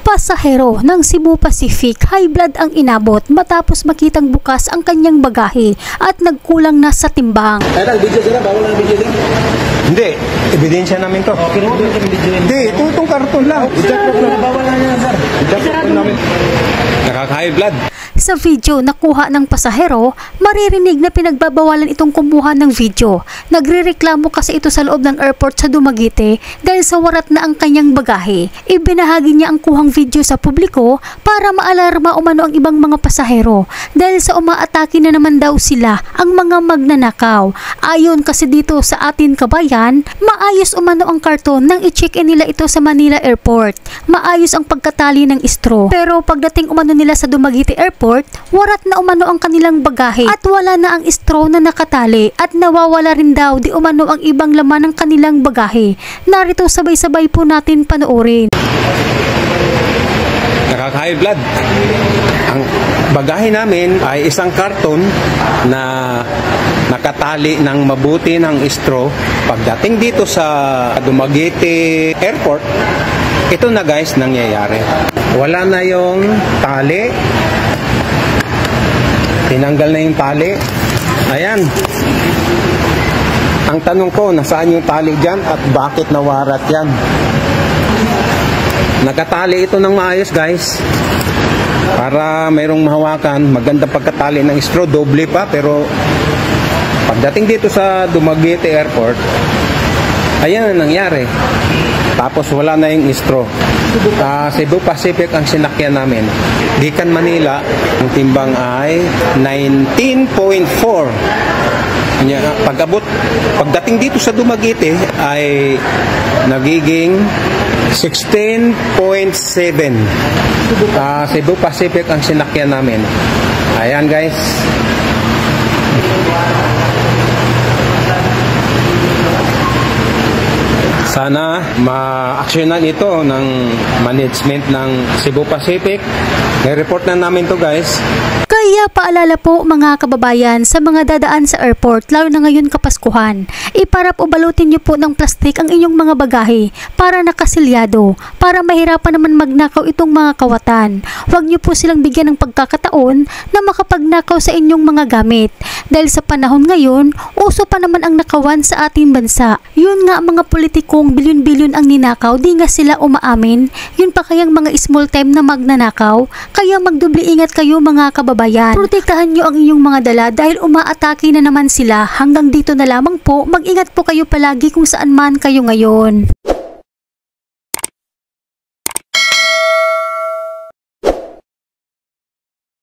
Pasahero ng Cebu Pacific, high blood ang inabot matapos makitang bukas ang kanyang bagahe at nagkulang na sa timbang. Ay, video sila, bawal ang video din. Hindi, ebidensya namin to. Okay, no, Hindi, itong karton lang. Bawal na yan, sir. Namin. Nakaka-high blood. Sa video nakuha ng pasahero, maririnig na pinagbabawalan itong kumuha ng video. Nagrereklamo kasi ito sa loob ng airport sa Dumaguete dahil sa warat na ang kanyang bagahe. Ibinahagi niya ang kuhang video sa publiko para maalarma umano ang ibang mga pasahero dahil sa umaatake na naman daw sila ang mga magnanakaw. Ayon kasi dito sa atin kabayan, maayos umano ang karton nang i-check-in nila ito sa Manila Airport. Maayos ang pagkatali ng istro. Pero pagdating umano nila sa Dumaguete Airport, warat na umano ang kanilang bagahe at wala na ang straw na nakatali at nawawala rin daw di umano ang ibang laman ng kanilang bagahe. Narito sabay-sabay po natin panoorin. Nakaka-high blood. Ang bagahe namin ay isang karton na nakatali ng mabuti ng straw. Pagdating dito sa Dumaguete Airport, ito na guys nangyayari. Wala na yung tali. Tinanggal na yung tali. Ayan. Ang tanong ko, nasaan yung tali dyan at bakit nawarat yan? Nakatali ito ng maayos guys. Para mayroong mahawakan. Maganda pagkatali ng straw. Doble pa pero pagdating dito sa Dumaguete Airport, ayan ang nangyari. Tapos wala na yung straw. Cebu Pacific ang sinakyan namin. Gikan Manila, ang timbang ay 19.4. Pagdating dito sa Dumaguete ay nagiging 16.7. Cebu Pacific ang sinakyan namin. Ayan guys. Sana ma-actionan ito ng management ng Cebu Pacific. I-report na namin to guys. Kaya paalala po mga kababayan sa mga dadaan sa airport, lalo na ngayon Kapaskuhan, iparap o balutin nyo po ng plastik ang inyong mga bagahe para nakasilyado, para mahirapan naman magnakaw itong mga kawatan. Huwag nyo po silang bigyan ng pagkakataon na makapagnakaw sa inyong mga gamit. Dahil sa panahon ngayon, uso pa naman ang nakawan sa ating bansa. Yun nga mga politikong bilyon-bilyon ang ninakaw, di nga sila umaamin. Yun pa kayang mga small time na magnanakaw. Kaya magdubli ingat kayo mga kababayan. Protektahan nyo ang inyong mga dala dahil umaatake na naman sila. Hanggang dito na lamang po, mag-ingat po kayo palagi kung saan man kayo ngayon.